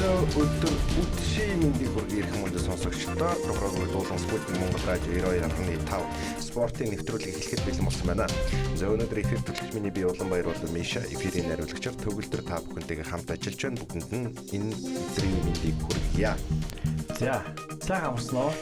өдөр үдшийн мэндийг хүргэх эрхэм мөндөд сонсогчдоо програмыг дуулан Спутник Монгол радио 92.5 спортын нэвтрүүлгийг эхлэхэд бэлэн болсон байна. За өнөөдөр эфир төлөвлөгч миний бие Улаанбаяр болон Миша эфирийн хариуцлагчаар төгөлдөр та бүхэнтэйгээ хамт ажиллаж байна. Бүгдэнд нь энэ өдрийн мэндийг хүргье. За амарсан уу?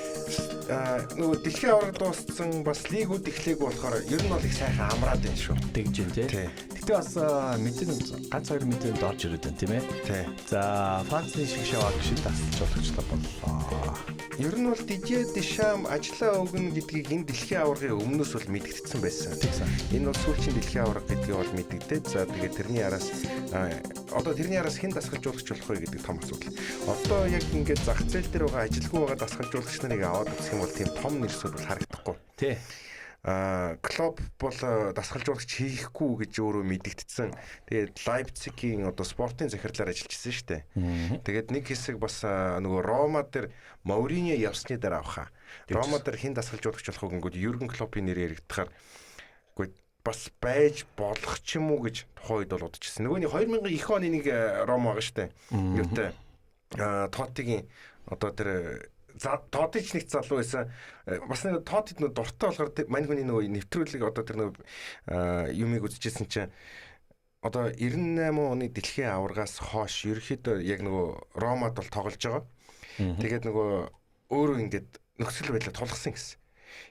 Нөгөө дэлхийн аварга дууссан бас лигүүд эхлэегүй болохоор ер нь бол их сайхан амраад байна шүү. Тэгж юм тий. Гэтэ бас мэдэн ганц хоёр мэдэн дорж ирээд байна тийм ээ. Тий. За Францын шиг шаваад шиг тасалжуулагчлаа боллоо. Ер нь бол Дидье Дешам ажлаа өгнө гэдгийг энэ дэлхийн аваргын өмнөөс бол мэдгдсэн байсан. Тэгсэн. Энэ бол сүүлчийн дэлхийн аварга гэдгийг бол мэдгдээд за тэгээд тэрний араас хэн дасгалжуулагч болох вэ гэдэг том асуудал. Одоо яг ингээд зах зээл дээр байгаа ажилгүй байгаа дасгалжуулагч нарыг аваад үзэх юм бол тийм том нэрсүүд бол харагдахгүй. Тий. Клуб бол дасгалжуулагч хийхгүй гэж өөрөө мэдгдсэн. Тэгээд Лайпцигийн одоо спортын захирлаар ажиллаж ирсэн шүү дээ. Тэгээд нэг хэсэг бас нөгөө Рома дээр Мауриньо явсны дараа авахаа. Рома дээр хэн дасгалжуулагч болох вэ гингүүд Юрген Клоппийн нэр яригдахаар бас байж болох ч юм уу гэж тухайн үед бол удажсэн. Нөгөөний 2000 их оны нэг Рома байгаа шүү дээ. Юутай Тотигийн одоо тэр Тотич нэг залуу байсан. Бас нэг Тотид нөө дуртай болохоор мань хүний нөгөө нэвтрүүлэг одоо тэр нөгөө юмыг үзчихсэн чинь одоо 98 оны дэлхийн аваргаас хойш ерөөхдөө яг нөгөө Ромад бол тоглож байгаа. Тэгээд нөгөө өөрөө ингээд нөхцөл байдлаа тулгсан гэсэн.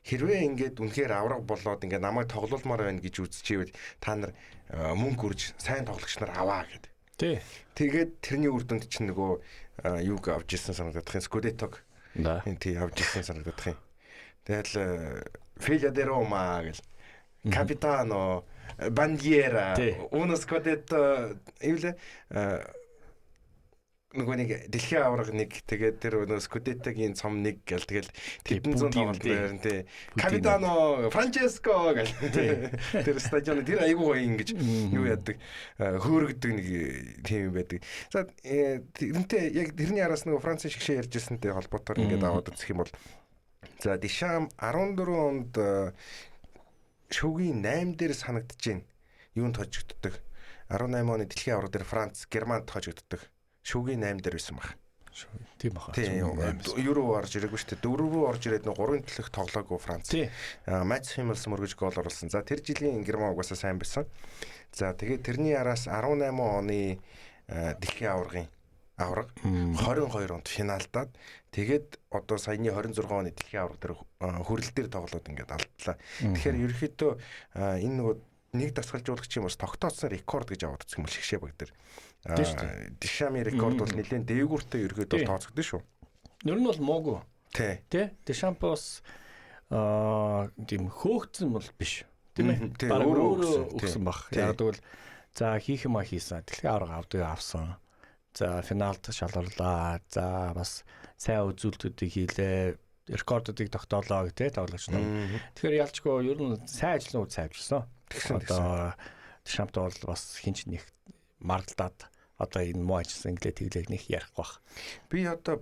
Хэрвээ ингээд үнэхээр авраг болоод ингээд намайг тоглоулмаар байна гэж үзчихвэл та нар мөнгө үрж сайн тоглогч нар аваа гэдэг. Тий. Тэгээд тэрний үр дүнд чинь нөгөө юуг авч ирсэн санагдах юм. Скудеттог. Энэ тий авч ирсэн санагдах юм. Тэгэл Филадерома гэл Капитано Бандиера Уно Скудетто эвлэ нөгөө нэг дэлхийн аварга нэг тэгээд тэр нөгөө Скудеттогийн цом нэг гэл тэгэл тэдэн зүүн тоглолт байр тий Капитано Франческо гэл тэр стадионд тэр айгуу гоё ингэж юу яадаг хөөрөгдөг нэг тийм юм байдаг. За тэрнтэй яг тэрний араас нөгөө Францын шигшээ ярьж ирсэнтэй холбоотоор ингээд аваад үзэх юм бол за Дешам 14 онд шүгийн 8 дээр санагдаж байна. Юунд хожигддог? 18 оны дэлхийн аварга дээр Франц Германд хожигддог. Шүгийн 8 дээр байсан баг. Тийм баха. Евро орж ирээгүй шүү дээ. 4 рүү орж ирээд нэг 3-ын төлөх тоглоогүй Франц. Матч Химмелс мөргөж гол оруулсан. За тэр жилийн Герман угаасаа сайн байсан. За тэгээд тэрний араас 18 оны дэлхийн аварга 22 онд финалдаад тэгээд одоо саяны 26 оны дэлхийн аварга дээр хөрөл дээр тоглоод ингээд алдлаа. Тэгэхээр ерөөхдөө энэ нөгөө нэг дасгалжуулагч юм бас тогтооцсон рекорд гэж аваад үзэх юм бол шигшээ баг дээр. Дешамын рекорд бол нэлээд дээгүүртэй ерөөдөө тооцогдсон шүү. Ер нь бол муугүй. Тий. Дешампос тийм хөөгцөн бол биш. Тийм ээ. Өөрөө өгсөн баг. Яг тэгвэл за хийх юм хийсэн. Дэлхийн аварга авсан. За финалд шалгарлаа. За бас сайн үзүүлэлтүүдийг хийлээ. Рекордуудыг тогтоолоо гэх тоглогч нар. Тэгэхээр ялчгүй ер нь сайн ажилласан уу сайн ажилласан. Одоо Дешамт бол бас хинч нэг мардалдаад одоо энэ муу ажилласан инглээ тэглээг нэг ярихгүй бах. Би одоо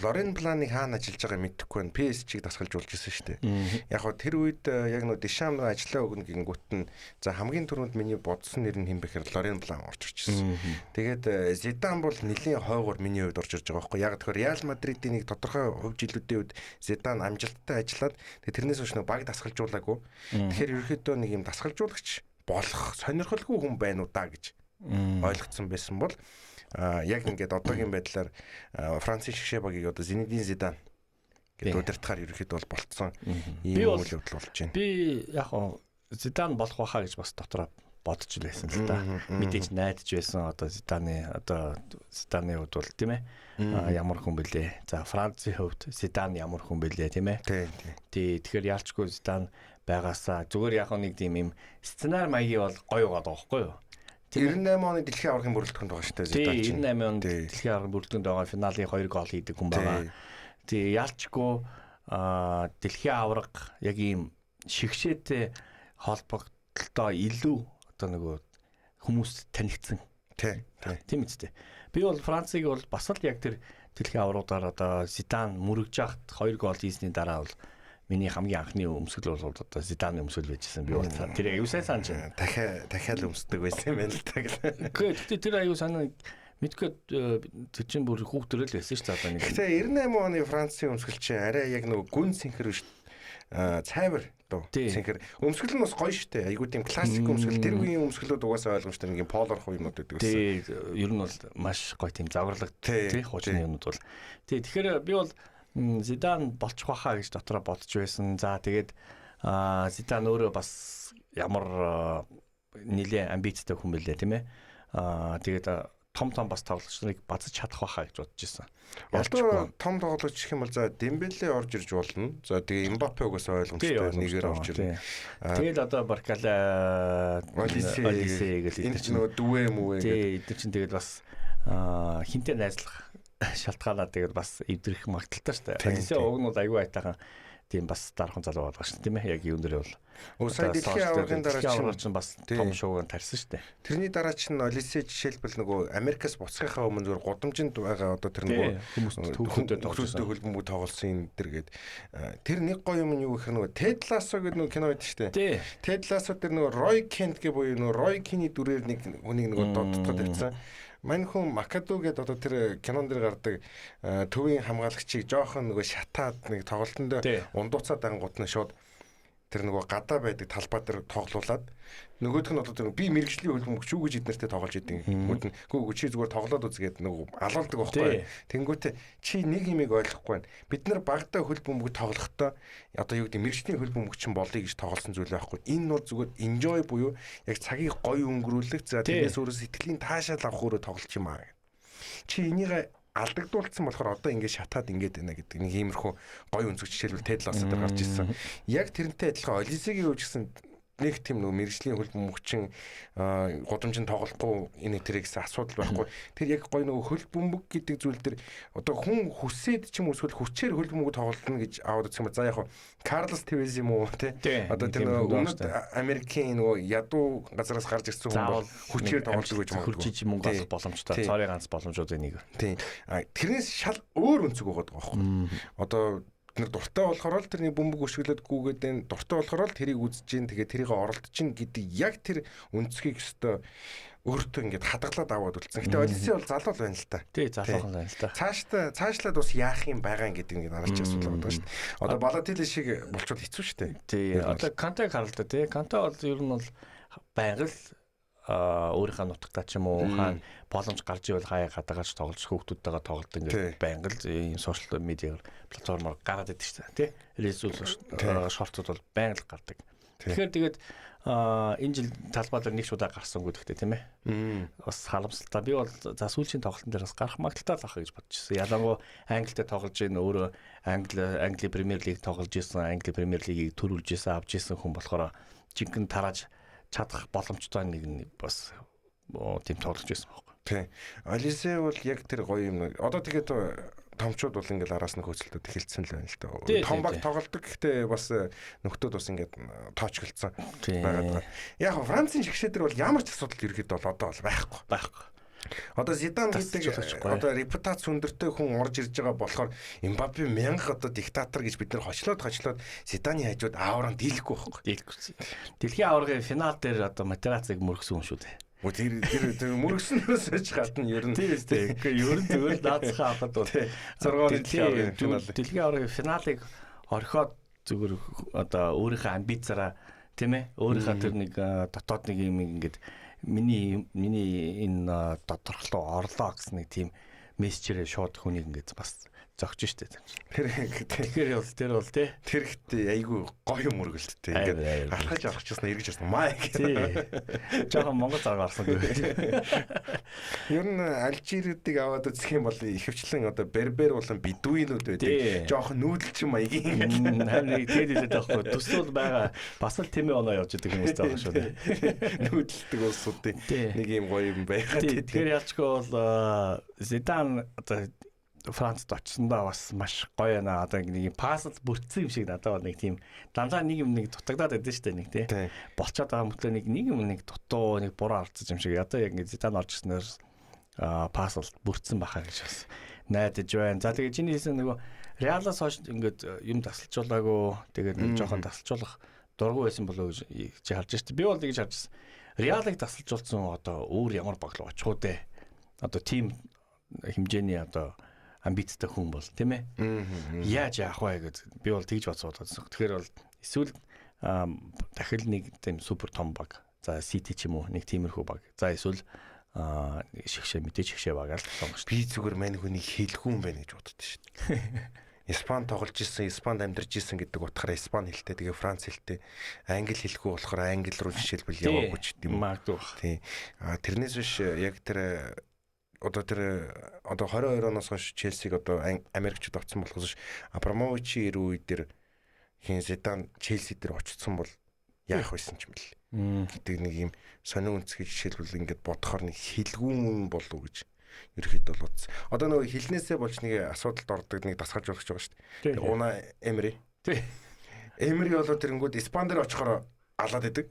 Лорен Бланыг хаана ажиллаж байгааг мэдэхгүй байна. PSG-г дасгалжуулж ирсэн шүү дээ. Яг хөө тэр үед яг нөө Дешам ажиллаа өгнө гингүүт нь за хамгийн түрүүнд миний бодсон нэр нь хэн бэхээр Лорен Блан орж ирчихсэн. Тэгээд Зидан бол нэлийн хойгоор миний хувьд орж ирж байгаа байхгүй. Яг тэгэхээр Реал Мадридын нэг тодорхой хувь жилүүдийн үед Зидан амжилттай ажиллаад тэрнээс хойш нөө баг дасгалжуулаагүй. Тэгэхээр ерөөхдөө нэг юм дасгалжуулагч болох сонирхолгүй хүн байна уу да гэж ойлгоцсон байсан бол яг ингээд одоогийн байдлаар Францын шигшээ багийг одоо Зинедин Зидан гэдэг удирдахаар ерөөхдөө бол болцсон ийм үйл явдал болж байна. Би яг Зидан болох байхаа гэж бас дотроо бодож байсан л да. Мэдээж найдаж байсан одоо Зиданы хувьд бол тийм ээ. Ямар хүн бэлээ. За Францын хувьд Зидан ямар хүн бэлээ тийм ээ. Тий. Тэгэхээр ялчгүй Зидан байгаасаа зүгээр яг нэг тийм юм сценар маягийн бол гоё байгаа байхгүй юу? 98 оны дэлхийн аваргын бүрэлдэхүүнд байгаа шүү дээ. Тий, 98 оны дэлхийн аваргын бүрэлдэхүүнд байгаа финалийн 2 гол хийдэг хүн байгаа. Тий, ялчгүй дэлхийн аварга яг ийм шигшээтэй холбогдлолтой илүү одоо нөгөө хүмүүс танигдсан. Тий. Тийм үстэй. Би бол Францыг бол бас л яг тэр дэлхийн аваргуудаар одоо Зидан мөрөгж яхад 2 гол хийсний дараа бол миний хамгийн анхны өмсгөл бол одоо Зиданы өмсгөл байжсэн. Би бол тэр аюу сайн санаж байна. Дахиад өмсдөг байсан юм байна л та. Гэхдээ тэр аюу сайн Мэдгүй тэр чинь бүр хүүхдэрэл байсан шүү дээ одоо нэг. Гэтэ 98 оны Францын өмсгөл чинь арай яг нөгөө гүн сэнхэр биш цайвар дуу. Сэнхэр өмсгөл нь бас гоё штэ. Айгуу тийм классик өмсгөл. Тэр үеийн өмсгөлүүд угаасаа ойлгомжтой нэг полор хуу юмнууд гэдэг байсан. Тий, ер нь бол маш гоё тийм загварлаг тий хуучны юмнууд бол. Тий, тэгэхээр би бол Зидан болчих واخа гэж дотроо бодож байсан. За тэгээд Зидан өөрөө бас ямар нэлээд амбицтай хүн байлээ тийм ээ. Тэгээд том бас тоглогчныг базаж чадах байхаа гэж бодож байсан. Одоо том тоглогч гэх юм бол за Дембеле орж ирж болно. За тэгээ Мбаппе угаасаа ойлгомжтой нэгээр орж ирнэ. Тэгээд одоо Баркала Олисе гэх нөгөө дүвэ мүвэ гэдэг. Эдгээр чинь тэгээд бас хинтээ найзлах шалтгаанаа тэгээд бас эвдрэх магадaltaй шүү дээ. Олисе уг нь бол аюу айтаахан тийм бас дархан залуу байгаа шүү дээ тийм ээ. Яг юун дээр бол сая дэлхийн аваргын дараа чинь бас том шууган тарьсан шүү дээ. Тэрний дараа чинь Олисе жишээлбэл нөгөө Америкаас буцахынхаа өмнө зүгээр гудамжинд байгаа одоо тэр нөгөө хүмүүстэй төгсөлтөд хөлбөмбөг тоглосон энэ төр гээд тэр нэг гоё юм нь юу гэхээр нөгөө Тед Лассо гэдэг нөгөө кино байдаг шүү дээ. Тед Лассо тэр нөгөө Рой Кент гэх буюу нөгөө Рой Кини дүрээр нэг хүнийг нөгөө додтоход тавьсан. Мань хүн Макаду гэдэг одоо тэр кинон дээр гардаг төвийн хамгаалагчийг жоохон нөгөө шатаад нэг тоглолтонд ундууцаад ангууд нь шууд тэр нөгөө гадаа байдаг талбай дээр тоглуулад нөгөөх нь одоо тэр би мэрэгжлийн хөлбөмбөг шүү гэж эднэртэй тоглож идэв. Гүн гүү чи зүгээр тоглоод үзгээд нөгөө алуулдаг байхгүй. Тэнгүүтээ чи нэг юмыг ойлгохгүй байна. Бид нар багтаа хөлбөмбөг тоглохдоо одоо юу гэдэг мэрэгжлийн хөлбөмбөг чинь болъё гэж тоглосон зүйл байхгүй. Энэ бол зүгээр enjoy буюу яг цагийг гоё өнгөрүүлэх. За тэрнээс өөрөө сэтгэлийн таашаал авах өөрөө тоглож юм аа. Чи энийг алдагдуулсан болохоор одоо ингээд шатаад ингээд байна гэдэг нэг иймэрхүү гоё өнцөг жишээлбэл Тед Лассо дээр гарч ирсэн. Яг тэрнтэй адилхан Олисегийн үеч гэсэн нэг тийм нөгөө мэрэгжлийн хөлбөмбөгчин гудамжинд тоглохгүй энэ тэр гэсэн асуудал байхгүй. Тэр яг гоё нөгөө хөлбөмбөг гэдэг зүйл дээр одоо хүн хүсээд ч юм уу эсвэл хүчээр хөлбөмбөг тоглоно гэж аваад үзэх юм. За яг Карлос Тевез юм уу те одоо тэр нөгөө өмнөд Америкийн нөгөө ядуу газараас гарч ирсэн хүн бол хүчээр тоглодог гэж магадгүй. Хүчиж мөнгө олох боломжтой. Цорын ганц боломжуудын нэг. Тийм. Тэрнээс шал өөр өнцөг байгаа байхгүй. Одоо тэр дуртай болохоор л тэрний бөмбөг өшгөлөд гүгээд энэ дуртай болохоор л тэрийг үзэж гин тэгээд тэрийг оролдож гин гэдэг яг тэр өнцгийг өстой өөртөө ингээд хадгалаад аваад үлдсэн. Гэтэ Олисе бол залуу байна л та. Тий, залуу байна л та. Цаашлаад бас яах юм байгаа гэдэг ингээд аргач асуудал байгаа шүү дээ. Одоо Балатили шиг болчиход хэцүү шүү дээ. Тий, одоо Канте харалтай тий. Канте бол ер нь бол байнга л өөрийнхөө нутагтаа ч юм уу хаана боломж гарч ивэл хаяа гадагаарч тоглож хүүхдүүдтэйгээ тоглолт ингээд байнга л ийм сошиал медиагаар платформоор гараад идэв шүү дээ тий. Рилс шортууд бол байнга л гардаг. Тэгэхээр тэгээд энэ жил талбай дээр нэг шудаа гарсангүй гэхдээ тийм ээ. Бас халамсалтай. Би бол за сүүлийн тоглолтын дээр бас гарах магадaltaй л ахаа гэж бодчихсон. Ялангуяа Англитэй тоглож ийн өөрөө Англи Премьер Лиг тоглож исэн, Англи Премьер Лигийг төрүүлж исэн, авч исэн хүн болохоор жинхэнэ тарааж чадах боломжтой нэг бас тийм тоглож байсан байхгүй. Тий. Олисе бол яг тэр гоё юм. Одоо тэгээд томчууд бол ингээл араас нь хөөцөлтөд эхэлсэн л байна л да. Том баг тоглолдог гэхдээ бас нөхдөөд бас ингээд тоочглцсан байгаа. Яг Францын шгшээдэр бол ямар ч асуудал ерөөд бол одоо бол байхгүй. Одоо Зидан гэдэг одоо репутац өндөртэй хүн орж ирж байгаа болохоор Мбаппе 1000 одоо диктатор гэж бид нар хочлоод Зиданы хажууд аавранд дийлэхгүй байхгүй. Дэлхийн аваргын финал дээр одоо Матерациг мөргсөн хүн шүү дээ. Тэр мөргснөөс ч гадна ер нь тийм ээ. Ер нь зөвөр даацхаа авахд бол 6 дэлхийн аваргын финалыг орхиод зөвөр одоо өөрийнхөө амбицаараа тийм ээ. Өөрийнхөө тэр нэг дотоод нэг юм ингээд миний энэ тодорхойлоо орлоо гэсэн нэг тийм мессежээр шууд хүнийг ингээд бас зогч штэ. Тэгэхээр тэр бол тий. Тэр ихтэй айгүй гоё мөргөлттэй. Ингээд алхаж авахчихсан эргэж ирсэн маа гэх. Жохон Монгол цаг гарсан гэвэл. Ер нь Алжируудыг аваад үзэх юм бол ихэвчлэн одоо бербер болон бедуинууд байдаг. Жохон нүүдэлчин маягийн. Харин тэгээд хэлээд байхгүй. Төсөөл байгаа. Бас л тэмээ оноо явж идэг хүмүүс байгаа шүү дээ. Нүүдэлдэг улсуудын нэг юм гоё юм байгаа. Тэгэхээр ялчгүй бол Зидан одоо Францд очсондоо бас маш гоё байна. Одоо нэг пассл бүрдсэн юм шиг надад нэг тийм данзаа нэг юм нэг дутагдаад байдаг шүү дээ нэг тий. Болцоод байгаа мөртлөө нэг юм нэг дутуу нэг буруу арцж юм шиг. Одоо яг ингэ Зидан орж ирснээр пассл бүрдсэн бахаа гэж бас найдаж байна. За тэгээ чиний хэлсэн нөгөө Реалаас хойш ингээд юм тасалжуулаагүй. Тэгээд нэг жоохон тасалжуулах дургу байсан болоо гэж чи харж байна шүү дээ. Би бол тэгж харж байна. Реалыг тасалжуулсан одоо өөр ямар баг руу очих уу дээ. одоо тим хэмжээний одоо амбицтай хүн бол тийм ээ. Яаж яах вэ гэж би бол тэгж бодсоо. Тэгэхээр бол эсвэл дахил нэг тийм супер том баг. За City ч юм уу нэг тиймэрхүү баг. За эсвэл шигшээ мэдээж шигшээ баг л сонгож. Би зүгээр мань хүнийг хэлгүй юм байна гэж боддоо шүү дээ. Испани тоглож исэн, Испанд амьдарч исэн гэдэг утгаараа Испани хэлтэй, тэгээ Франц хэлтэй, англи хэлэхгүй болохоор англи руу жишээлбэл яваагүй ч гэдэг юм. Тийм. Тэрнээс биш яг тэр 22 оноос хойш Челсиг одоо Америкчууд авсан болохоос Абрамовичи ирүү үед тэр хин Зидан Челси дээр очсон бол яах байсан ч юм бэл гэдэг нэг юм сонин үнцгий жишээлбэл ингээд бодохоор нэг хэлгүүн болов уу гэж ерөөхдөө бол утсан. Одоо нөгөө хилнээсээ болж нэг асуудалд ордог нэг дасгалжуулагч байгаа шүү дээ. Уна Эмери. Эмери болоо тэрэнгүүд Испани дээр очихоор алаад идэг.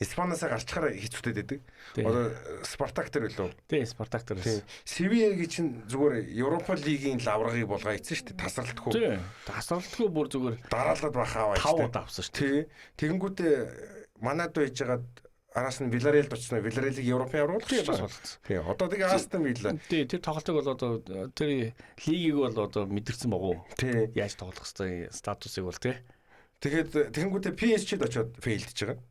Испанаасаа гарчхаар хэцүүтэй байдаг. Одоо Спартак дээр үлээ. Тий, Спартак дээр. Севиагийн чинь зүгээр Европа лигийн лаврагыг болгоо ийцэн шүү дээ. Тасралтгүй. Тий. Тасралтгүй бүр зүгээр дараалаад бахаа байж. 5 удаа авсан шүү дээ. Тэгэнгүүтээ манад байж байгаад араас нь Вилареалд очсон. Вилареалыг Европын авруулах шүү дээ. Тий. Одоо тэгээ Астон Вилла. Тий, тэр тоглолтыг бол одоо тэр лигийг бол одоо мэдэрсэн баг уу? Тий. Яаж тоглох хэвээр статусыг бол тий. Тэгээд тэгэнгүүтээ PSG-д очиод фейлдэж байгаа.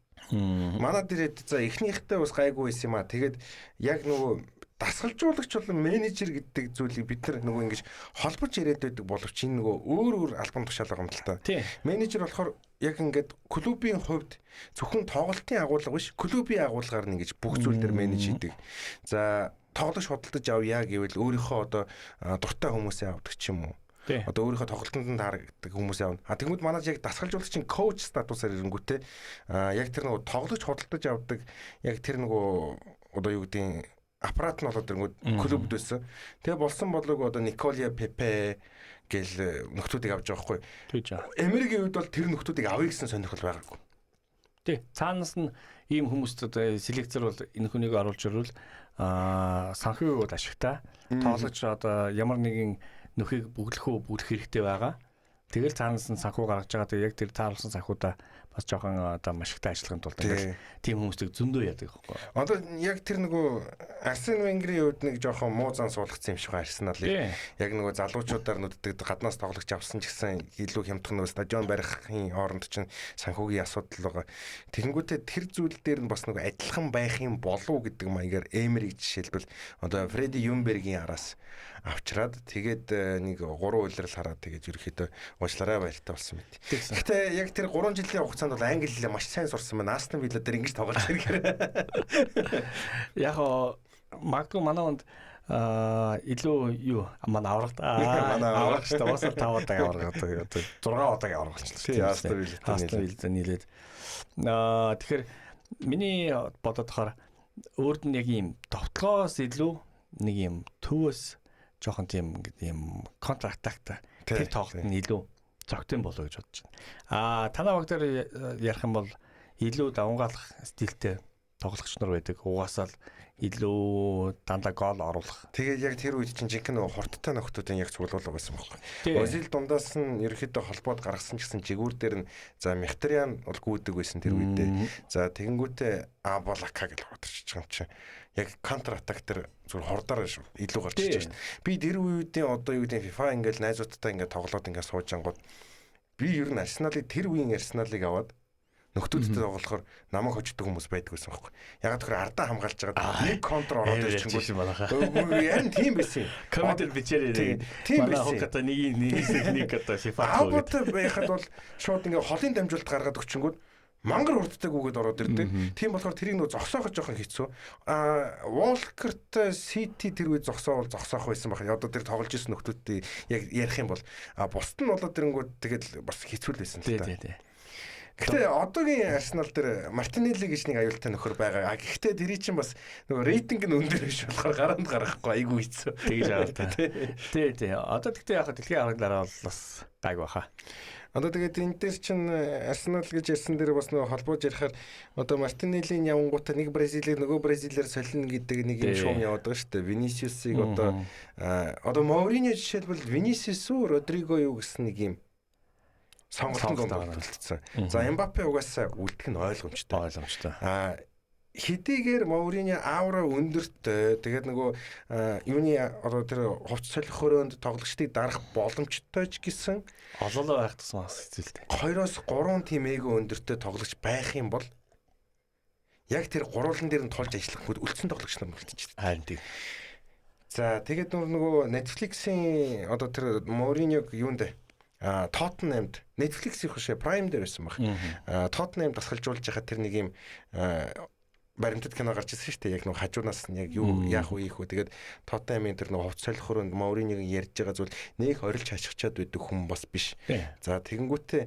Манад ирээд за эхнийхтэй бас гайгүй байсан юм а. Тэгээд яг нөгөө дасгалжуулагч болон менежер гэдэг зүйлийг бид нар нөгөө ингэж холбож яриад байдаг боловч энэ нөгөө өөр албан тушаал байгаа юм л та. Менежер болохоор яг ингээд клубын хувьд зөвхөн тоглолтын агуулга биш, клубын агуулгаар нь ингэж бүх зүйл дээр менеж хийдэг. За тоглож худалдаж авъя гэвэл өөрийнхөө одоо дуртай хүмүүсээ авдаг ч юм уу. Одоо өөрийнхөө тоглолтонд таардаг хүмүүсээ авна. Тэгмүүд манайд яг дасгалжуулагчийн коуч статусаар ирэнгүүтээ яг тэр нөгөө тоглож худалдаж авдаг яг тэр нөгөө одоо юу гэдгийг аппарат нь болоод ирэнгүүт клубд байсан. Тэгээ болсон бодлого одоо Николя Пепе гэл нөхдүүдийг авч байгаа хгүй. Эмеригийн үед бол тэр нөхдүүдийг авъя гэсэн сонирхол байгаагүй. Тий. Цаанаас нь ийм хүмүүст одоо селекцэр бол энэ хүнийг оруулж ирвэл санхүүгүүд ашигтай. Тоглож одоо ямар нэгэн нөхийг бүглэх хэрэгтэй байгаа. Тэгэл цаанаас нь санхүү гаргаж байгаа. Тэгээ яг тэр тааруулсан санхуудаа бас жоохон одоо маш ихтэй ажиллахын тулд тэгэл тийм хүмүүсийг зөндөө яадаг байхгүй. Одоо яг тэр нөгөө Арсен Венгерийн үед нэг жоохон муу зан суулгацсан юм шиг Арсеналыг. Яг нөгөө залуучуудаар нүддэг гаднаас тоглогч авсан ч гэсэн илүү хямдхан нөгөө стадион барихын хооронд чинь санхүүгийн асуудал байгаа. Тэгэнгүүтээ тэр зүйл дээр нь бас нөгөө адилхан байх юм болов уу гэдэг маягаар Эмерийг жишээлбэл одоо Фреди Юмбергийн араас авчраад тэгээд нэг 3 улирал хараад тэгээд ерөөхдөө уучлаарай баяртай болсон мэт. Гэхдээ яг тэр 3 жилийн хугацаанд бол англи хэлээ маш сайн сурсан байна. Астон Вилла дээр ингэж тоглож ирэхээр. Яг магадгүй манайд илүү юу манай аврагт шүү дээ. Бас 5 удаа аврагт одоо 6 удаа аврагчлаа. Тий, Астон Вилла нийлээд. Тэгэхээр миний бодоод тахаар өөрд нь яг ийм товтлогоос илүү нэг юм төвөөс жоохон тийм контратакт тэр тоглолт нь илүү зөгтөн болоо гэж бодож байна. Танай баг дээр ярих юм бол илүү давангаалах стилтэй тоглогч нар байдаг. Угаасаа л илүү дандаа гол оруулах. Тэгээд яг тэр үед чинь жинхэнэ хурдтай нөхдүүдийн яг цуглуулга байсан байхгүй. Озил дундаас нь ерөөхдөө холбоод гаргасан ч гэсэн жигүүр дээр нь за Мхитарян бол гүйдэг байсан тэр үедээ. За тэгэнгүүтээ Аболака гэж бодож байгаа юм чинь. Яг контр атак дээр зүгээр хурдаар илүү гарч ирж байна. Би тэр үеийн одоо юу гэдэг FIFA ингээл найзуудтай ингээд тоглоод ингээд сууж ангууд би ер нь Арсеналыг тэр үеийн Арсеналыг аваад нөхдүүдтэй тоглохоор намайг хождог хүмүүс байдаг байсан байхгүй. Ягаад гэхээр ардаа хамгаалж байгаа нэг контр ороод ирчихэнгүүт. Ярин тийм байсан. Комментэр бичээрэй. Тийм байсан. Хогта нэг одоо FIFA аваад байхад бол шууд ингээ холын дамжуулалт гаргаад өчнгүүд мангар хурдтай гүгээд ороод ирдэ. Тийм болохоор тэрийг нөө зогсоохож жоохон хэцүү. Волкерт Сити тэр үе зогсоовол зогсоох байсан байх. Одоо тэр тоглож исэн нөхдүүдтэй яг ярих юм бол бусд нь болоод ирэнгүүт тэгэл бас хэцүү л байсан л та. Тий. Гэхдээ одоогийн Арсенал дээр Мартинелли гэж нэг аюултай нөхөр байгаа. Гэхдээ тэр чинь бас нөгөө рейтинг нь өндөр биш болохоор гараанд гаргахгүй айгүй хэцүү. Тэгж байгаа та. Тий. Одоо тэгтээ яг дэлхийн аврагдлаараа бол бас гайг баха. Одоо тэгээд энэ дээр чинь Арсенал гэж ярьсан дээр бас нөгөө холбоож ярихаар одоо Мартинеллийн явангуудаа нэг Бразилийг нөгөө Бразилиар солино гэдэг нэг юм шуум яваад байгаа шүү дээ. Винисиусыг одоо Моуриньо жишээлбэл Винисиус уу Родриго юу гэсэн нэг юм сонголтод үлдсэн. За Эмбапе угаасаа үлдэх нь ойлгомжтой. хэдийгээр Мауриньо аура өндөртэй тэгээд нөгөө юуны одоо тэр хувц солих хөрөөнд тоглогчдыг дарах боломжтой ч гэсэн олоолаа байх тусмаа хэцүүлтэй. 2-3 тийм эго өндөртэй тоглогч байх юм бол яг тэр гурван дээр нь тулж ажиллах хүүд үлдсэн тоглогч нар үлдчихэж байна. Харин тийм. За тэгээд нөгөө Netflix-ийн одоо тэр Мауриньог юунд Tottenham-д Netflix-ийн хөшөө Prime дээр байсан баг. Tottenham дасгалжуулж байхад тэр нэг юм баримтат кино гарч ирсэн шүү дээ. Яг нөгөө хажуунаас нь яг юу яах вэ ийх вэ. Тэгээд Tottenham-ийн тэр нөгөө хувц солих хөрөнд Мауриньог ярьж байгаа зүйл нэг орилж хашгичаад байдаг хүн бас биш. За тэгэнгүүтээ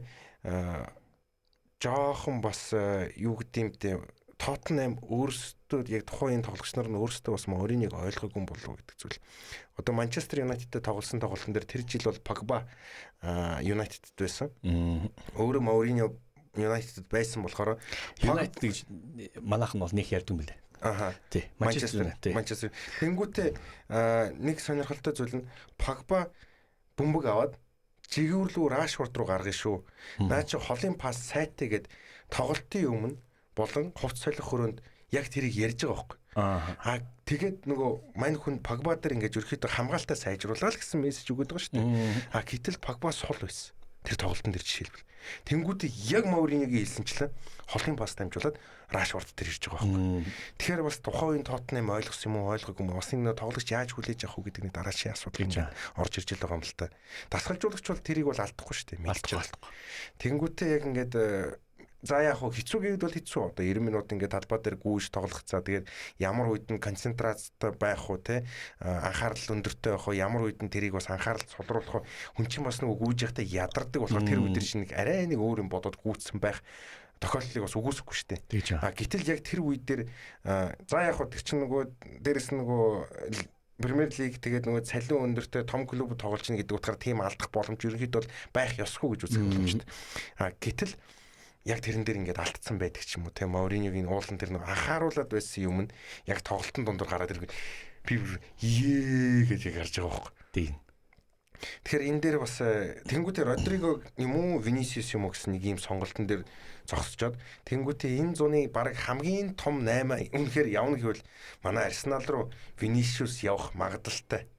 жоохон бас юу гэдэмтэй Tottenham өөрсдөө яг тухайн тоглогч нар нь өөрсдөө бас Мауриньог ойлгоогүй юм болов уу гэдэг зүйл. Одоо Манчестер Юнайтедтэй тоглосон тоглолтын дээр тэр жил бол Погба Юнайтедд байсан. Өөрөө Мауриньо Юнайтедд байсан болохоор Юнайтед гэж манайх нь бол нэг ярьдаг юм билээ. Аха. Тий. Манчестер. Тэнгүүтээ нэг сонирхолтой зүйл нь Погба бөмбөг аваад жигүүрлүү Рашфорд руу гаргана шүү. Наа чи холын пас сайтай гэд тоглолтын өмнө болон хувц солих хөрөөнд яг тэрийг ярьж байгаа байхгүй. Тэгээд нөгөө мань хүн Погба дээр ингэж ерөөхдөө хамгаалтаа сайжруулаа л гэсэн мессеж өгöd байгаа шүү дээ. Гэтэл Погба сул байсан. Тэр тоглолтын дээр жишээлбэл. Тэнгүүдээ яг Мауриньогийн хэлсэнчлэн холын пас дамжуулаад Рашфорд тэр ирж байгаа байхгүй. Тэгэхээр бас тухайн үеийн Tottenham ойлгосон юм уу ойлгоогүй юм уу? Бас энэ тоглогч яаж хүлээж авах уу гэдэг нэг дараачийн асуудал гэж орж ирж байгаа юм л та. Дасгалжуулагч бол тэрийг бол алдахгүй шүү дээ. Алдахгүй. Тэнгүүдээ яг ингээд за яг хэцүү гэвэл хэцүү. Одоо 90 минут ингээд талбай дээр гүйж тоглох. За тэгээд ямар үед нь концентрацтай байх уу те анхаарал өндөртэй байх уу, ямар үед нь тэрийг бас анхаарал сулруулах уу. Хүн чинь бас нөгөө гүйж явахдаа ядардаг болохоор тэр үед чинь нэг арай нэг өөр юм бодоод гүйцсэн байх тохиолдлыг бас үгүйсэхгүй шүү дээ. Гэтэл яг тэр үед дээр за яг тэр чинь нөгөө дээрэс нь нөгөө Премьер лиг тэгээд нөгөө цалин өндөртэй том клубд тоглож ийн гэдэг утгаараа тийм алдах боломж ерөнхийдөө байх ёсгүй гэж үзэх юм шүү дээ. Гэтэл яг тэрэн дээр ингээд алдсан байдаг ч юм уу те Мауриньогийн уулан тэр нэг анхааруулад байсан юм нь яг тоглолтын дундор гараад ирэхэд би гэж яг харж байгаа байхгүй. Тийм. Тэгэхээр энэ дээр бас тэнгуүтээ Родриго юм уу Винисиус юм уу гэсэн нэг юм сонголтын дээр зогсчоод тэнгуүтээ энэ зуны баг хамгийн том 8 үнэхээр явна гэвэл манай Арсенал руу Винисиус явах магадлалтай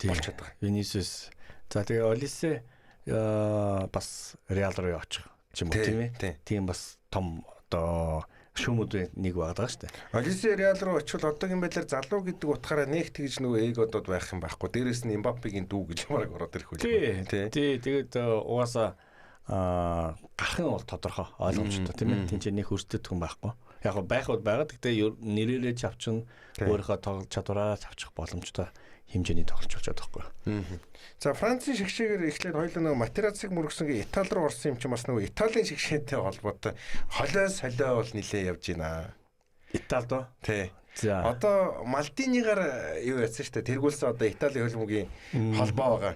болчиход байгаа. Винисиус. За тэгээ Олисе бас Реал руу явчих юм уу тийм ээ. Тийм бас том одоо шүүмүүдийн нэг байгаа шүү дээ. Олисе Реал руу очивол одоогийн байдлаар залуу гэдэг утгаараа нэг тэгж нөгөө эгодод байх юм байхгүй. Дээрээс нь Мбаппегийн дүү гэж мараг ороод ирэх үү. Тий. Тэгээд угаасаа гарахын бол тодорхой ойлгомжтой тийм ээ. Тин ч нэг өрсөлдөд хүн байхгүй. Яг байхад байгаа. Гэхдээ нэрээрээ авчин өөрийнхөө тоглож чадвараа авчих боломжтой хэмжээний тоглож болж байгаа байхгүй. За Францын шигшээгээр эхлээд хоёулаа нөгөө Матерациг мөргсөнгийн Итали руу орсон юм чи бас нөгөө Италийн шигшээтэй холбоотой холио солио бол нилээ явж байна. Италид оо. Тий. За одоо Мальдинигаар юу яцсан шүү дээ. Тэргүүлсэн одоо Италийн хөлбөмбөгийн холбоо байгаа.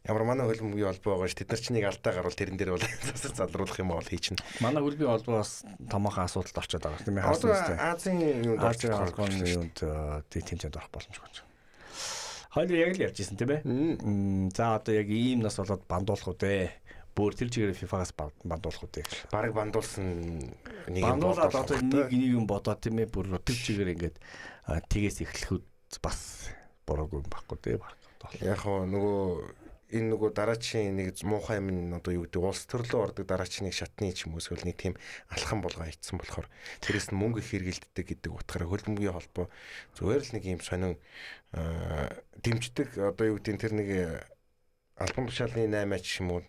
Ямар манай хөлбөмбөгийн холбоо байгаа ш. Тэд нар ч нэг алдаа гарвал тэрэн дээр бол засар залруулах юм бол хийчихнэ. Манай хөлбөмбөгийн холбоос томоохон асуудалд орчод байгаа тийм ээ. Одоо Азийн юунд орж байгаа холбооны юунд тэмцээнд орох боломжгүй байна. Хоёул яг л ярьжсэн тийм ээ. За одоо яг ийм нас болоод бандуулах уу дээ. Бүр тэр чигээр FIFA-гаас бандуулах уу дээ. Бараг бандуулсан нэг юм бодоод одоо нэг юм бодоод тийм ээ. Бүр тэр чигээр ингээд тгээс эхлэхүүд бас буруугүй юм байхгүй дээ. Яг нөгөө энэ нөгөө дараачийн нэг муухай юм одоо юу гэдэг улс төрлөө ордог дараачийн нэг шатны ч юм уу эсвэл нэг тийм алхам болгоо ицсэн болохоор тэрээс нь мөнгө их хэрэгэлддэг гэдэг утгаараа хөлбөмбөгийн холбоо зүгээр л нэг юм сонин дэмждэг одоо юу гэдэг тэр нэг албан тушаалын 8 ч юм уу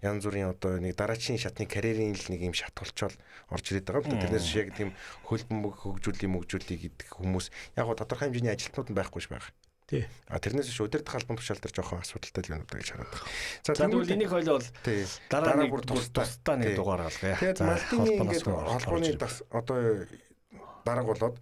янз бүрийн одоо нэг дараачийн шатны карьерийн л нэг юм шат болчоод орж ирээд байгаа юм. Тэрнээс яг тийм хөлбөмбөг хөгжүүлэх гэдэг хүмүүс яг гоо тодорхой хэмжээний ажилтнууд нь байхгүй ш байгаа. Тий. Тэрнээс шүү өдөрт халбан тушаал дээр жоохон асуудалтай л юмнууд гэж хараад байна. За тэгвэл энийг хойлоо бол дараа бүр тусдаа нэг дугаар алгая. Тэгээд Мальдины ингээд холбооны одоо дарга болоод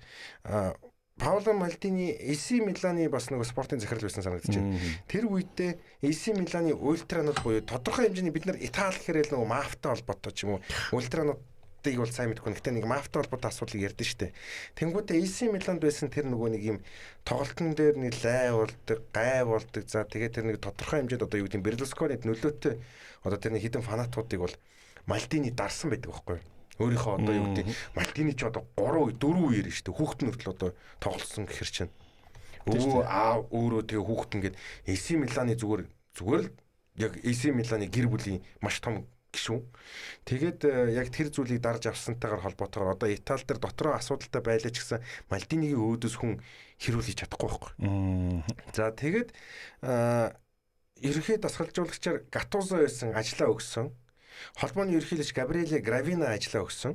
Паоло Мальдини AC Миланы бас нэг спортын захирал байсан санагдаж байна. Тэр үедээ AC Миланы ультранууд буюу тодорхой хэмжээний бид нар Итали гэхээр л нэг мафтай холбоотой ч юм уу ультранууд бол сайн мэдгүй. Гэхдээ нэг мафтай холбоотой асуудлыг ярьдэн штэ. Тэнгүүтээ AC Миланд байсан тэр нөгөө нэг юм тоглолтын дээр нэг лай болдог, гай болдог. За тэгээд тэр нэг тодорхой хэмжээнд одоо юу гэдэг Берлусконид нөлөөтэй одоо тэр нэг хідэн фанатуудыг бол Мальдини дарсан байдаг байхгүй юу? Өөрийнхөө одоо юу гэдэг Мальдини ч одоо 3 4 үеэр шүү дээ. Хүүхэд нь хүртэл одоо тоглосон гэхэр чинь. Өвөө аав өөрөө тэгээ хүүхэд ингээд AC Миланы зүгээр л яг AC Миланы гэр бүлийн маш том гишүүн. Тэгээд яг тэр зүйлийг дарж авсантайгаар холбоотойгоор одоо Итали дээр дотроо асуудалтай байлаа ч гэсэн Мальдинигийн өөдөөс хүн хэрүүлж чадахгүй байхгүй. За тэгээд ерөнхий дасгалжуулагчаар Гатузо байсан ажлаа өгсөн. Холбооны ерөнхийлөгч Габриэле Гравина ажлаа өгсөн.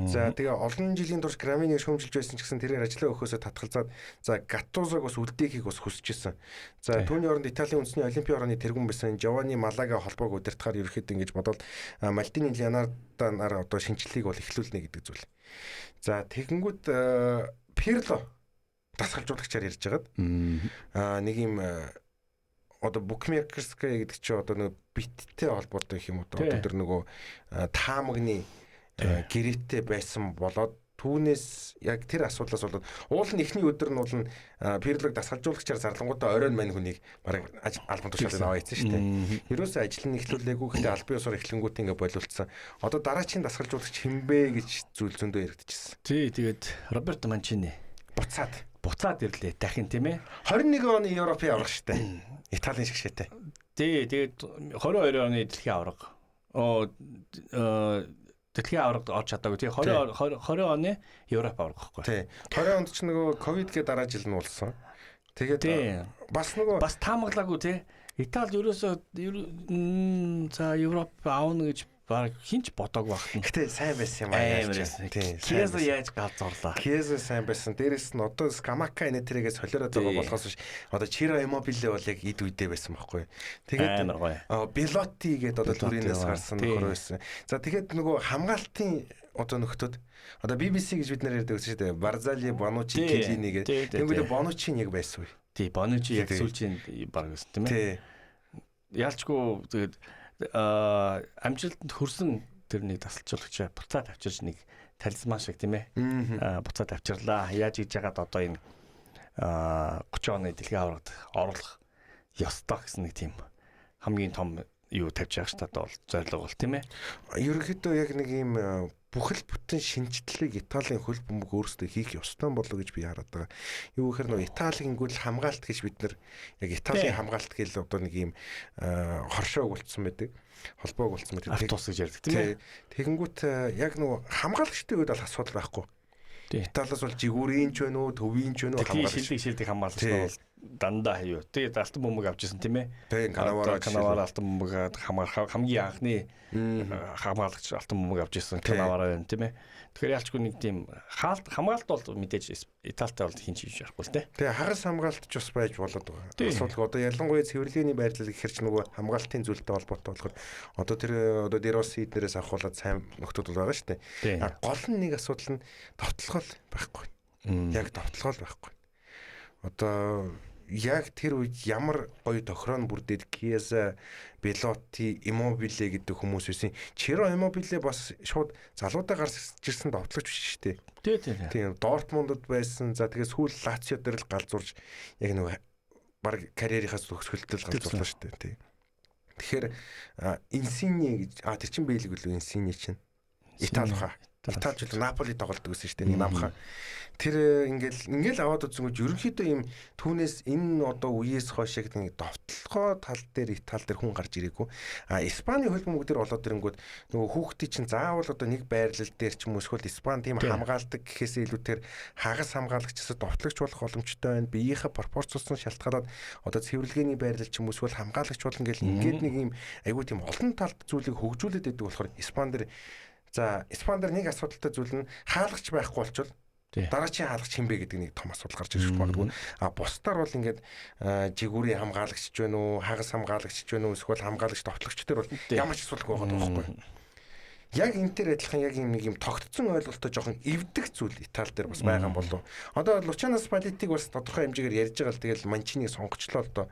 За тэгээ олон жилийн турш Гравиныг шүүмжилж байсан ч гэсэн тэрээр ажлаа өгөхөөсөө татгалзаад за Гатузог бас үлдээхийг бас хүсэж исэн. За түүний оронд Италийн үндэсний олимпийн орооны тэргүүн байсан Жованни Малага холбоог удирдахаар ерөөхдөө ингэж бодоод Мальдини Леонардо нар одоо шинжилгээг бол эхлүүлнэ гэдэг зүйл. За тэгэнгүүт Пирло дасгалжуулагчаар ярьж байгаад нэг юм одоо букмекерская гэдэг чинь одоо нэг биттэй холбоотой юм уу одоо тэр нөгөө таамагны гэрээтэй байсан болоод түүнээс яг тэр асуудлаас болоод уул нь эхний өдөр нь уул нь Пирлог дасгалжуулагчаар зарлангуудаа оройн мань хүнийг бараг албан тушаалыг аваа ийцэн шүү дээ. Ерөөсөө ажил нь эхлүүлээгүй гэхдээ албан ёсоор эхлэнгүүт ингээ боловлцсон. Одоо дараачийн дасгалжуулагч хинбэ гэж зүйл зөндөө яригдчихсэн. Тий, тэгээд Роберто Манчини буцаад ирлээ дахин тийм ээ. 21 оны Европын авраг штэ. Италийн шгшээтэй. Тий, тэгээд 22 оны дэлхийн авраг. Дэлхийн аврагт орж чадаагүй. Тий, 20 оны Европ авраг байхгүй. Тий. 20 онд ч нөгөө ковидгээ дараа жил нь болсон. Тэгээд бас таамаглаагүй тий. Итали ерөөсөө за Европ аавна гэж баг хинч бодоагүй багтана. Гэтэ сайн байсан юм аа. Тийм. Киезо яаж галзуурлаа. Киезо сайн байсан. Дээрээс нь одоо Скамака энэтрээс холиороод байгаа болохоос биш. Одоо Чиро Иммобиле бол яг эд үедээ байсан байхгүй. Тэгээд Белоти гэдэг одоо төрийнээс гарсан нөхөр байсан. За тэгээд нөгөө хамгаалтын одоо нөхдөд одоо BBC гэж бид нэр ярьдаг шүү дээ. Барзали, Бонучи, Келини гэдэг. Тэнгүүд Бонучи яг байсан үе. Тий, Бонучи яг сүүлчийн баг байсан тийм ээ. Яалчгүй тэгээд амжилтанд хүрсэн тэрнийг тасалжуулагч буцаад авчирч нэг талисман шиг тийм ээ буцаад авчирлаа. Яаж хийж яагаад одоо энэ 30 оны дэлхийн аврагт оруулах ёстой гэсэн нэг тийм хамгийн том юу тавьж байгаа штат бол зорилго бол тийм ээ. Ерөнхийдөө яг нэг ийм бүхэл бүтэн шинжлэлийг Италийн хөл бөмбөг өөрсдөө хийх ёстой болов гэж би хараад байгаа. Юу гэхээр нөө Италийн гүйл хамгаалт гэж бид нар яг Италийн хамгаалт гэл одоо нэг ийм хоршоо өгүүлсэн байдаг. Холбоог өгүүлсэн байдаг. Артус гэж ярьдаг тийм ээ. Тэгэнгүүт яг нөө хамгаалагчдын үед бол асуудал байхгүй. Италиас бол жигүүрийн ч байна уу, төвийн ч байна уу хамгаалагч. Шилдэг хамгаалагч бол дандаа юу. Тэгээд алтан бөмбөг авч ирсэн тийм ээ. Тэгээд Канавара алтан бөмбөг хамгийн анхны хамгаалагч алтан бөмбөг авч ирсэн Канавара байна тийм ээ. Тэгэхээр ялчгүй нэг тийм хамгаалт бол мэдээж Италитай бол хин ч хийж ярихгүй л дээ. Тэгээ хагас хамгаалт ч бас байж болоод байгаа. Асуудал одоо ялангуяа цэвэрлэгээний байрлал гэхэр ч нөгөө хамгаалтын зүйлтэй холбоотой болохоор одоо тэр одоо Дероси эднэрээс авахуулаад сайн нөхдөд бол байгаа шүү дээ. Гол нь нэг асуудал нь товтлогол байхгүй. Яг товтлогол байхгүй. Одоо яг тэр үед ямар гоё тохироо бүрдээд Киеза, Белоти, Иммобиле гэдэг хүмүүс байсан. Чиро Иммобиле бас шууд залуудаа гарч ирсэн довтлогч биш шүү дээ. Тийм. Дортмундд байсан. За тэгээс сүүл Лацио дээр л галзуурж яг нэг баг карьерийнхаас төгсгөлтөл галзуурлаа шүү дээ. Тийм. Тэгэхээр Инсини гэж тэр чин бэлэг үлээ Инсини чинь. Италиха. Италич л Наполи тоглодог гэсэн шүү дээ. Нэг намхан. Тэр ингээл аваад үзэнгүүт ерөнхийдөө ийм түүнээс энэ одоо үеэс хойш яг нэг довтлогоо тал дээр Итали дээр хүн гарч ирээгүй. Испани хөл бөмбөг дээр болоод ирэнгүүт нөгөө хүүхдийн чинь заавал одоо нэг байрлал дээр ч юм уу эсвэл Испани тийм хамгаалдаг гэхээсээ илүүтэйгээр хагас хамгаалагчсад довтлогч болох боломжтой байна. Биеийнхээ пропорцоос нь шалтгаалаад одоо цэвэрлэгээний байрлал ч юм уу эсвэл хамгаалагч болно гэл ингээд нэг ийм айгүй тийм олон талт зүйлийг хөгжүүлээд байдаг болохоор Испани дээр Испани дээр нэг асуудалтай зүйл нь хаалгач байхгүй болчвол дараачийн хаалгач хинбэ гэдэг нэг том асуудал гарч ирж магадгүй. Бусдаар бол ингээд жигүүрийн хамгаалагч ч байна уу, хагас хамгаалагч ч байна уу, эсвэл хамгаалагч товтлогч төр бол ямар ч асуудалгүй байгаа байхгүй. Яг энтэр адилхан яг юм нэг юм тогтцсон ойлголттой жоохон эвдэх зүйл Итали дээр бас байгаа юм болов. Одоо Лучано Спаллитиг бас тодорхой хэмжээгээр ярьж байгаа л тэгэл Манчиныг сонгочлоо л доо.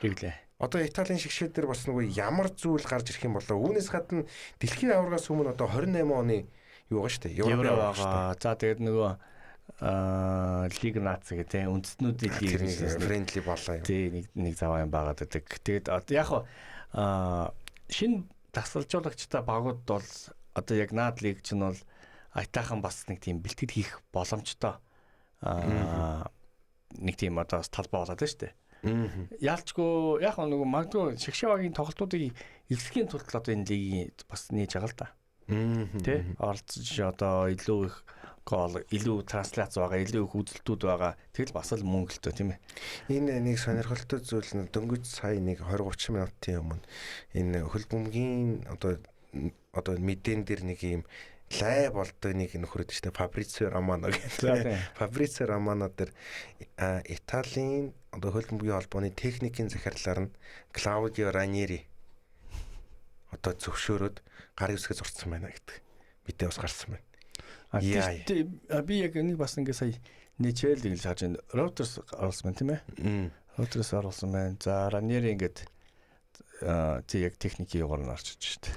Тэглээ. Одоо Италийн шгшээ дээр бас нөгөө ямар зүйл гарч ирэх юм болоо. Үүнээс гадна дэлхийн аврагаас өмнө одоо 28 оны юу байгаа шүү дээ. Евро байгаа. За тэгээд нөгөө лиг нац гэдэг үндэстнүүдийн лиг френдли болоо юм. Тий нэг заваа юм байгаад байдаг. Тэгээд яг шинэ тасалжуулагчтай багууд бол одоо яг наад лиг чинь бол айтаахан бас нэг тийм бэлтгэл хийх боломжтой нэг тийм одоо талбай болоод байна шүү дээ. Яалчгүй яг нөгөө магадгүй Шигшавагийн тоглолтуудыг эсрэхийн тулд одоо энэ лигийн бас нээж байгаа л да. Тэ оролцож одоо илүү их гол, илүү трансляц байгаа, илүү их үзэлтүүд байгаа. Тэгэл бас л мөнгөлтөө тийм ээ. Энэ нэг сонирхолтой зүйл нь дөнгөж сая нэг 20-30 минутын өмнө энэ хөлбөмбөгийн одоо мэдэн дээр нэг юм лайв болдог нэг нөхрөд штэ Фабрицио Романо гэдэг. Фабрицио Романо дээр Италийн одоо хөлбөмбөгийн холбооны техникийн захирлаар нь Клаудио Раньери одоо зөвшөөрөөд гарын үсгээ зурцсан байна гэдэг мэдээ бас гарсан байна. Би яг энийг бас ингээ сая нэчээл гэж харж байна. Reuters оруулсан байна тийм ээ. Reuters оруулсан байна. За Раньери ингээд яг техникийн югаар нь орчиж штэ.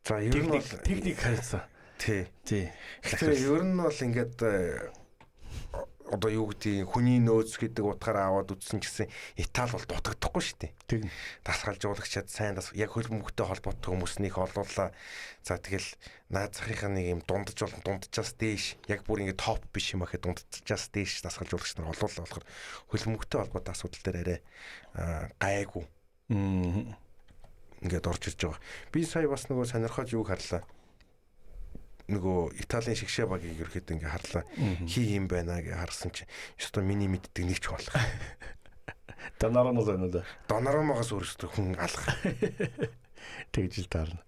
За ер нь бол техник харьцаа. Тий. Тэгэхээр ер нь бол ингээд одоо юу гэдэг хүний нөөц гэдэг утгаараа аваад үзсэн гэсэн Итали бол дутагдахгүй шүү дээ. Тэг. Дасгалжуулагчид сайн яг хөлбөмбөгтэй холбоотой хүмүүснийг олуулаа. За тэгэл наазахынхаа нэг юм дунджаас дээш яг бүр ингээд топ биш юм ахаа дунджаас дээш дасгалжуулагч нар олуулаа болохоор хөлбөмбөгтэй холбоотой асуудал дээр арай гайгүй. Ингээд орж ирж байгаа. Би сая бас нөгөө сонирхож юуг харлаа. Нөгөө Италийн Шигшавагийг ерөөхдөө ингээ харлаа. Хий юм байна гэж харсан чинь ёстой миний мэддэг нэг ч болох. Донаромоос байна уу? Донаромоос өөрөөсөө хүн алах. Тэгж л таарна.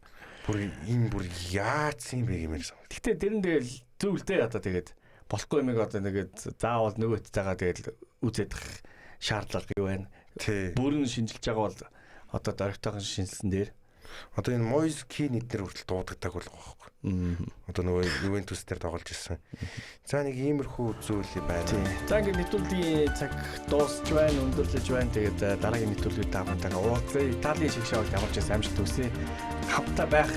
Бүр яац юм бэ гэмээр сан. Гэтэ тэрэн дээр зөвлөдөө одоо тэгээд болохгүй юмыг одоо нэгээд заавал нөгөөдтэйгээ тэгээд үзээд шаардлага юу байна. Бүрэн шинжилж байгаа бол одоо дөрөвтэйхэн шинжилсэн дээр одоо энэ Moise Kean эднэр хүртэл дуудагдаг бол байгаа байхгүй. Одоо нөгөө Juventus дээр тоглож ирсэн. За нэг иймэрхүү зүйл байна. За ингээд нэвтрүүлгийн цаг дуусч байна, өндөрлөж байна. Тэгээд дараагийн нэвтрүүлгүүд таамагтайгаа уулзъя. Италийн Шигшаваг ямар ч амжилт хүсье. Хамтаа байх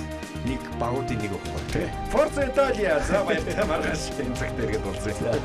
нэг багуудын нэг өгөх тий. Forza Italia. За баярлалаа маргааш энэ цаг дээр гээд уулзъя.